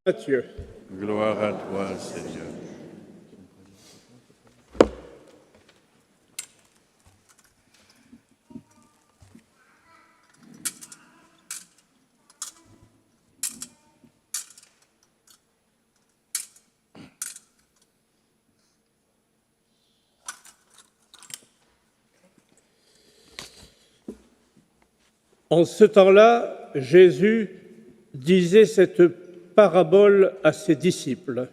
Matthieu. Gloire à toi, Seigneur. En ce temps-là, Jésus disait cette parabole à ses disciples.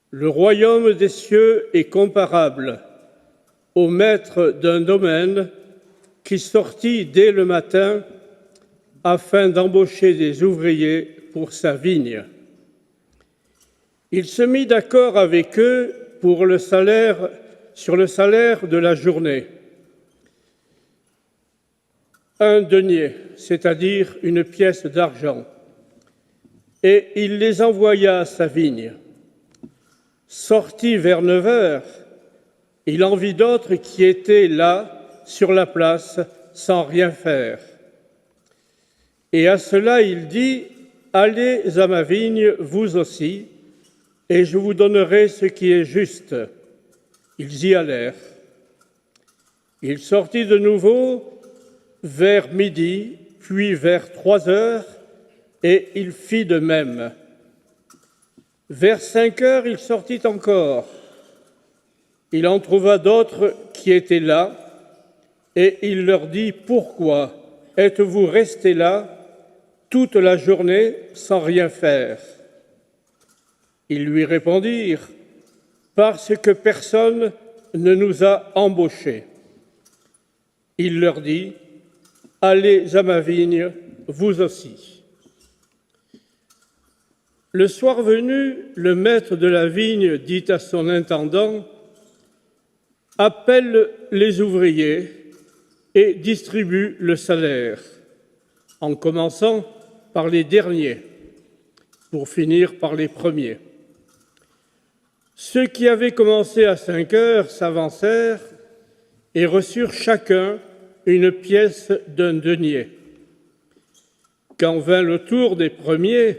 Le royaume des cieux est comparable au maître d'un domaine qui sortit dès le matin afin d'embaucher des ouvriers pour sa vigne. Il se mit d'accord avec eux sur le salaire de la journée. 1 denier, c'est-à-dire une pièce d'argent, et il les envoya à sa vigne. Sorti vers 9 heures, il en vit d'autres qui étaient là, sur la place, sans rien faire. Et à cela il dit, « Allez à ma vigne, vous aussi, et je vous donnerai ce qui est juste. » Ils y allèrent. Il sortit de nouveau vers midi, puis vers 3 heures, et il fit de même. Vers 5 heures, il sortit encore. Il en trouva d'autres qui étaient là, et il leur dit, « Pourquoi êtes-vous restés là toute la journée sans rien faire ?» Ils lui répondirent, « Parce que personne ne nous a embauchés. » Il leur dit, « Allez à ma vigne, vous aussi. » Le soir venu, le maître de la vigne dit à son intendant, « Appelle les ouvriers et distribue le salaire, en commençant par les derniers, pour finir par les premiers. » Ceux qui avaient commencé à 5 heures s'avancèrent et reçurent chacun une pièce d'un denier. Quand vint le tour des premiers,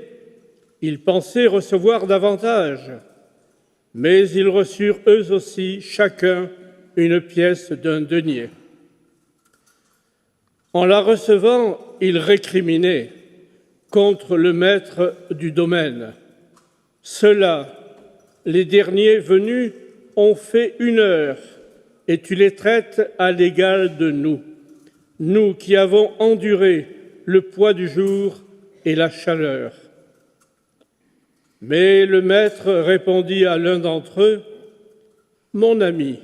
ils pensaient recevoir davantage, mais ils reçurent eux aussi chacun une pièce d'un denier. En la recevant, ils récriminaient contre le maître du domaine. Ceux-là, les derniers venus, ont fait 1 heure, et tu les traites à l'égal de nous, nous qui avons enduré le poids du jour et la chaleur. Mais le maître répondit à l'un d'entre eux, « Mon ami,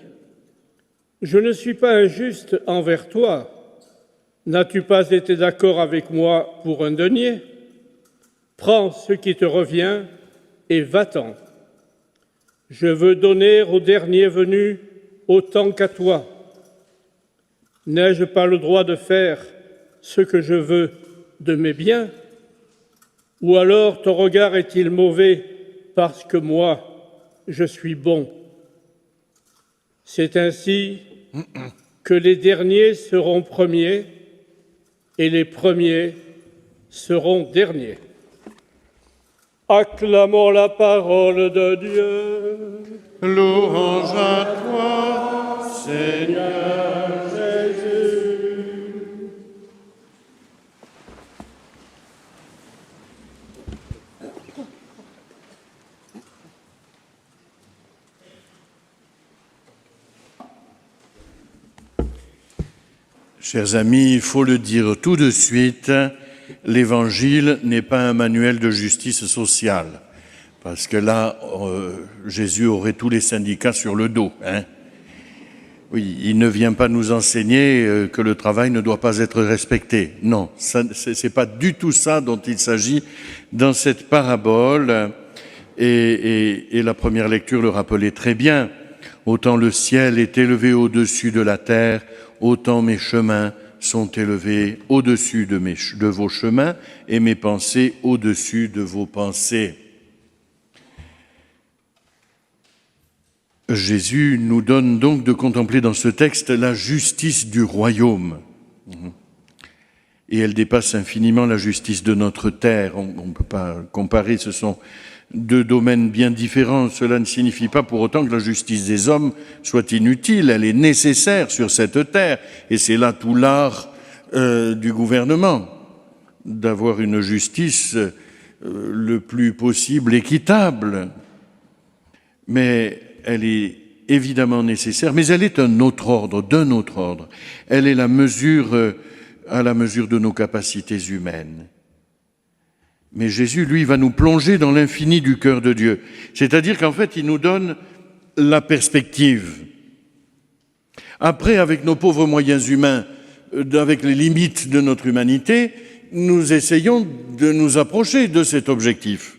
je ne suis pas injuste envers toi. N'as-tu pas été d'accord avec moi pour 1 denier? Prends ce qui te revient et va-t'en. Je veux donner au dernier venu autant qu'à toi. N'ai-je pas le droit de faire ce que je veux de mes biens? Ou alors ton regard est-il mauvais parce que moi, je suis bon? C'est ainsi que les derniers seront premiers et les premiers seront derniers. » Acclamons la parole de Dieu. Louange à toi, Seigneur Jésus. Chers amis, il faut le dire tout de suite, l'Évangile n'est pas un manuel de justice sociale, parce que là, Jésus aurait tous les syndicats sur le dos. Oui, il ne vient pas nous enseigner que le travail ne doit pas être respecté. Non, c'est pas du tout ça dont il s'agit dans cette parabole. Et la première lecture le rappelait très bien. Autant le ciel est élevé au-dessus de la terre, autant mes chemins sont élevés au-dessus de vos chemins et mes pensées au-dessus de vos pensées. Jésus nous donne donc de contempler dans ce texte la justice du royaume. et elle dépasse infiniment la justice de notre terre. On ne peut pas comparer, ce sont deux domaines bien différents. Cela ne signifie pas pour autant que la justice des hommes soit inutile, elle est nécessaire sur cette terre, et c'est là tout l'art du gouvernement, d'avoir une justice le plus possible équitable. Mais elle est évidemment nécessaire, mais elle est d'un autre ordre. Elle est à la mesure de nos capacités humaines. Mais Jésus, lui, va nous plonger dans l'infini du cœur de Dieu. C'est-à-dire qu'en fait, il nous donne la perspective. Après, avec nos pauvres moyens humains, avec les limites de notre humanité, nous essayons de nous approcher de cet objectif.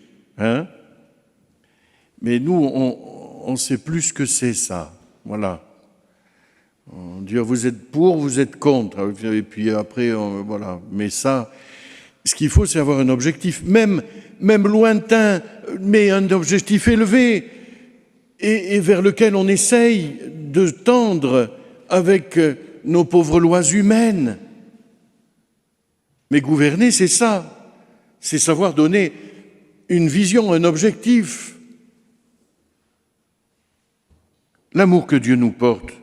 Mais nous, on sait plus ce que c'est ça. Voilà. On dit, vous êtes pour, vous êtes contre. Et puis après, voilà. Mais ça, ce qu'il faut, c'est avoir un objectif, même lointain, mais un objectif élevé, et vers lequel on essaye de tendre avec nos pauvres lois humaines. Mais gouverner, c'est ça. C'est savoir donner une vision, un objectif. L'amour que Dieu nous porte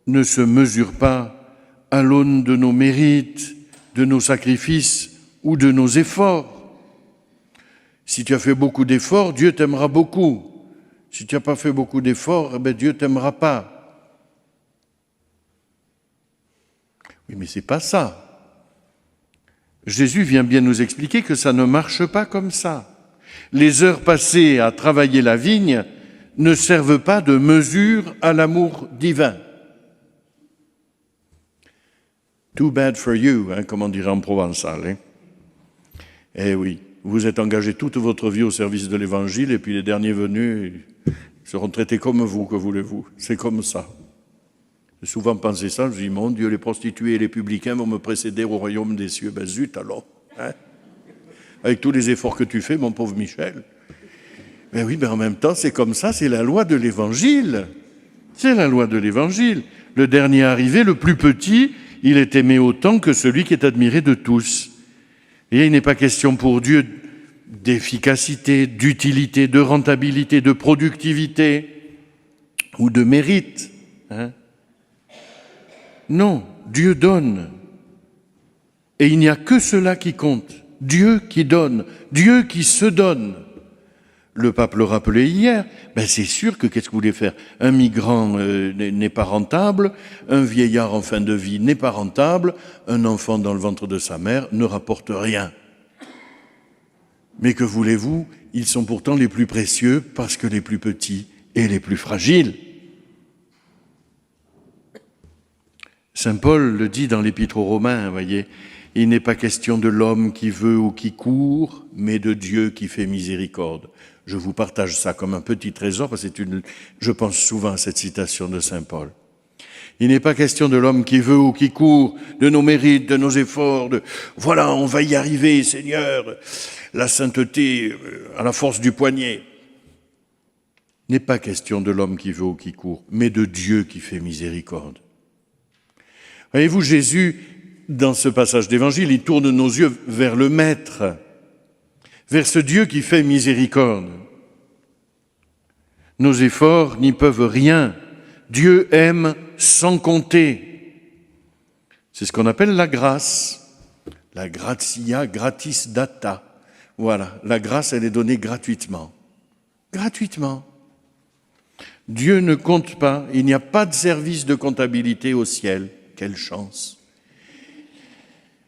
ne se mesure pas à l'aune de nos mérites, de nos sacrifices ou de nos efforts. Si tu as fait beaucoup d'efforts, Dieu t'aimera beaucoup. Si tu n'as pas fait beaucoup d'efforts, Dieu ne t'aimera pas. Oui, mais c'est pas ça. Jésus vient bien nous expliquer que ça ne marche pas comme ça. Les heures passées à travailler la vigne ne servent pas de mesure à l'amour divin. Too bad for you, comme on dirait en provençal. Eh oui, vous êtes engagé toute votre vie au service de l'Évangile et puis les derniers venus seront traités comme vous, que voulez-vous. C'est comme ça. J'ai souvent pensé ça, je dis, mon Dieu, les prostituées et les publicains vont me précéder au royaume des cieux. Zut alors, avec tous les efforts que tu fais, mon pauvre Michel. Mais oui, mais en même temps, c'est comme ça, c'est la loi de l'Évangile. C'est la loi de l'Évangile. Le dernier arrivé, le plus petit, il est aimé autant que celui qui est admiré de tous. Et il n'est pas question pour Dieu d'efficacité, d'utilité, de rentabilité, de productivité ou de mérite. Non, Dieu donne. Et il n'y a que cela qui compte. Dieu qui donne, Dieu qui se donne. Le pape le rappelait hier, c'est sûr que qu'est-ce que vous voulez faire? Un migrant n'est pas rentable, un vieillard en fin de vie n'est pas rentable, un enfant dans le ventre de sa mère ne rapporte rien. Mais que voulez-vous? Ils sont pourtant les plus précieux parce que les plus petits et les plus fragiles. Saint Paul le dit dans l'Épître aux Romains, voyez, il n'est pas question de l'homme qui veut ou qui court, mais de Dieu qui fait miséricorde. Je vous partage ça comme un petit trésor, parce que je pense souvent à cette citation de Saint Paul. Il n'est pas question de l'homme qui veut ou qui court, de nos mérites, de nos efforts, voilà, on va y arriver, Seigneur, la sainteté à la force du poignet. Il n'est pas question de l'homme qui veut ou qui court, mais de Dieu qui fait miséricorde. Voyez-vous, Jésus, dans ce passage d'évangile, il tourne nos yeux vers le Maître, vers ce Dieu qui fait miséricorde. Nos efforts n'y peuvent rien. Dieu aime sans compter. C'est ce qu'on appelle la grâce. La gratia gratis data. Voilà, la grâce, elle est donnée gratuitement. Gratuitement. Dieu ne compte pas, il n'y a pas de service de comptabilité au ciel. Quelle chance.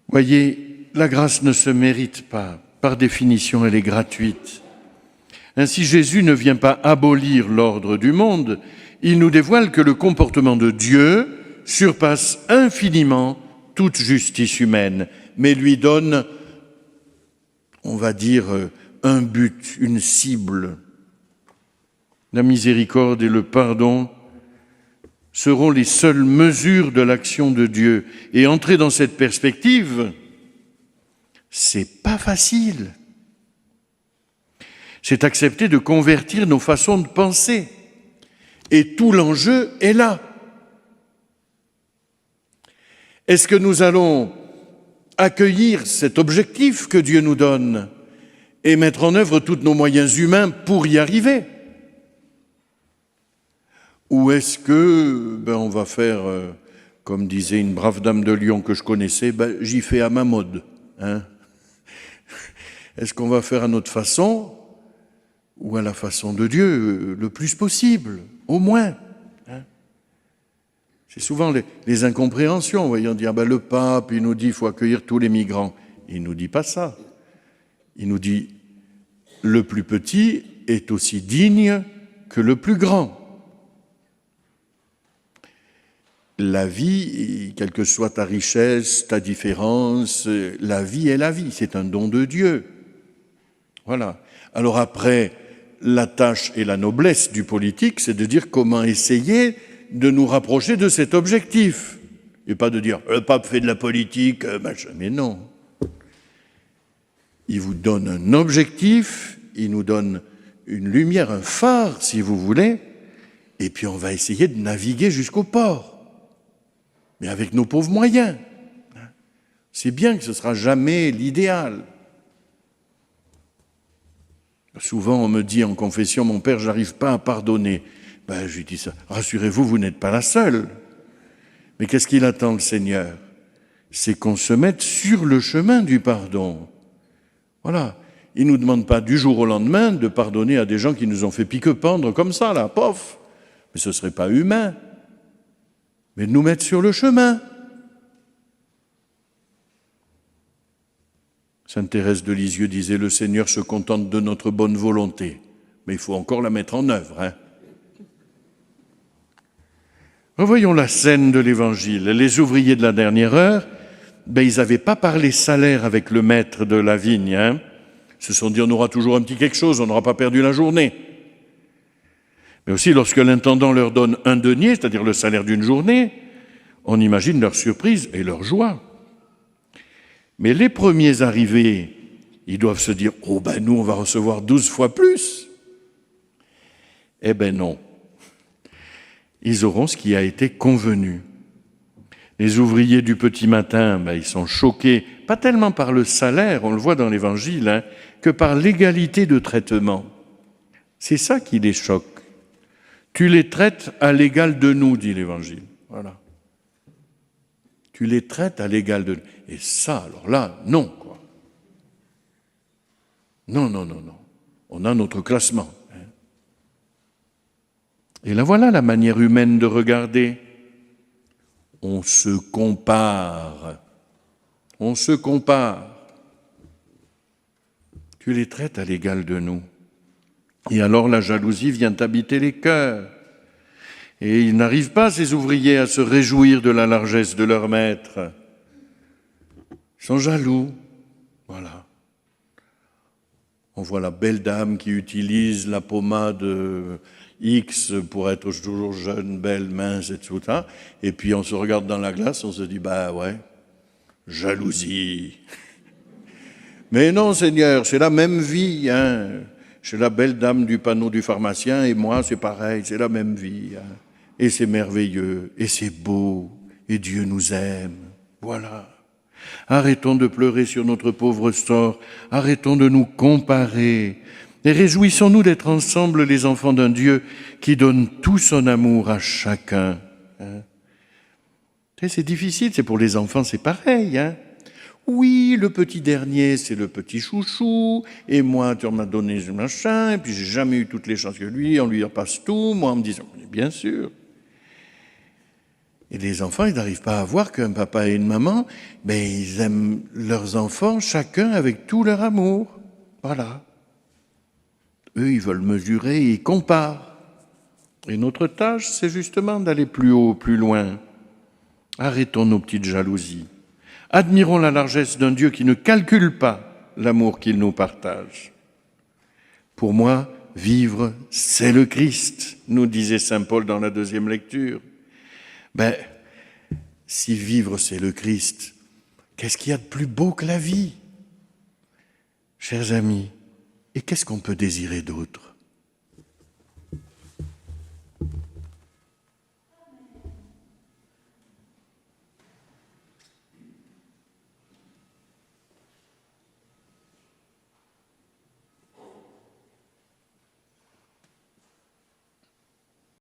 Voyez, la grâce ne se mérite pas. Par définition, elle est gratuite. Ainsi, Jésus ne vient pas abolir l'ordre du monde, il nous dévoile que le comportement de Dieu surpasse infiniment toute justice humaine, mais lui donne, on va dire, un but, une cible. La miséricorde et le pardon seront les seules mesures de l'action de Dieu. Et entrer dans cette perspective, c'est pas facile. C'est accepter de convertir nos façons de penser. Et tout l'enjeu est là. Est-ce que nous allons accueillir cet objectif que Dieu nous donne et mettre en œuvre tous nos moyens humains pour y arriver? Ou est-ce que on va faire, comme disait une brave dame de Lyon que je connaissais, j'y fais à ma mode, hein? Est-ce qu'on va faire à notre façon ou à la façon de Dieu, le plus possible, au moins, hein? C'est souvent les incompréhensions. Vous voyez, on dit, le pape, il nous dit qu'il faut accueillir tous les migrants. Il ne nous dit pas ça. Il nous dit, le plus petit est aussi digne que le plus grand. La vie, quelle que soit ta richesse, ta différence, la vie est la vie, c'est un don de Dieu. Voilà. Alors après, la tâche et la noblesse du politique, c'est de dire comment essayer de nous rapprocher de cet objectif. Et pas de dire, le pape fait de la politique, machin. Mais non. Il vous donne un objectif, il nous donne une lumière, un phare, si vous voulez, et puis on va essayer de naviguer jusqu'au port. Mais avec nos pauvres moyens. C'est bien que ce ne sera jamais l'idéal. Souvent, on me dit en confession, mon père, j'arrive pas à pardonner. Je lui dis ça. Rassurez-vous, vous n'êtes pas la seule. Mais qu'est-ce qu'il attend, le Seigneur? C'est qu'on se mette sur le chemin du pardon. Voilà. Il ne nous demande pas du jour au lendemain de pardonner à des gens qui nous ont fait pique-pendre comme ça, là, pof. Mais ce ne serait pas humain. Mais de nous mettre sur le chemin. Sainte Thérèse de Lisieux disait, le Seigneur se contente de notre bonne volonté, mais il faut encore la mettre en œuvre. Hein. Revoyons la scène de l'Évangile. Les ouvriers de la dernière heure, ils n'avaient pas parlé salaire avec le maître de la vigne. Hein. Ils se sont dit, on aura toujours un petit quelque chose, on n'aura pas perdu la journée. Mais aussi, lorsque l'intendant leur donne un denier, c'est-à-dire le salaire d'une journée, on imagine leur surprise et leur joie. Mais les premiers arrivés, ils doivent se dire, nous, on va recevoir 12 fois plus. Eh bien non. Ils auront ce qui a été convenu. Les ouvriers du petit matin, ils sont choqués, pas tellement par le salaire, on le voit dans l'Évangile, que par l'égalité de traitement. C'est ça qui les choque. Tu les traites à l'égal de nous, dit l'Évangile. Voilà. Tu les traites à l'égal de nous. Et ça, alors là, non, quoi. Non. On a notre classement. Et là, voilà la manière humaine de regarder. On se compare. On se compare. Tu les traites à l'égal de nous. Et alors la jalousie vient habiter les cœurs. Et ils n'arrivent pas, ces ouvriers, à se réjouir de la largesse de leur maître. Ils sont jaloux. Voilà. On voit la belle dame qui utilise la pommade X pour être toujours jeune, belle, mince, et tout ça. Et puis on se regarde dans la glace, on se dit, jalousie. Mais non, Seigneur, c'est la même vie, hein. Chez la belle dame du panneau du pharmacien et moi, c'est pareil, c'est la même vie. Hein. Et c'est merveilleux, et c'est beau, et Dieu nous aime. Voilà. Arrêtons de pleurer sur notre pauvre sort, arrêtons de nous comparer, et réjouissons-nous d'être ensemble les enfants d'un Dieu qui donne tout son amour à chacun. Hein. C'est difficile, c'est pour les enfants, c'est pareil, hein. Oui, le petit dernier, c'est le petit chouchou, et moi, tu m'as donné ce machin, et puis j'ai jamais eu toutes les chances que lui, on lui repasse tout, moi, en me disant, bien sûr. Et les enfants, ils n'arrivent pas à voir qu'un papa et une maman, ils aiment leurs enfants, chacun avec tout leur amour. Voilà. Eux, ils veulent mesurer, ils comparent. Et notre tâche, c'est justement d'aller plus haut, plus loin. Arrêtons nos petites jalousies. Admirons la largesse d'un Dieu qui ne calcule pas l'amour qu'il nous partage. Pour moi, vivre, c'est le Christ, nous disait saint Paul dans la deuxième lecture. Si vivre, c'est le Christ, qu'est-ce qu'il y a de plus beau que la vie? Chers amis, et qu'est-ce qu'on peut désirer d'autre?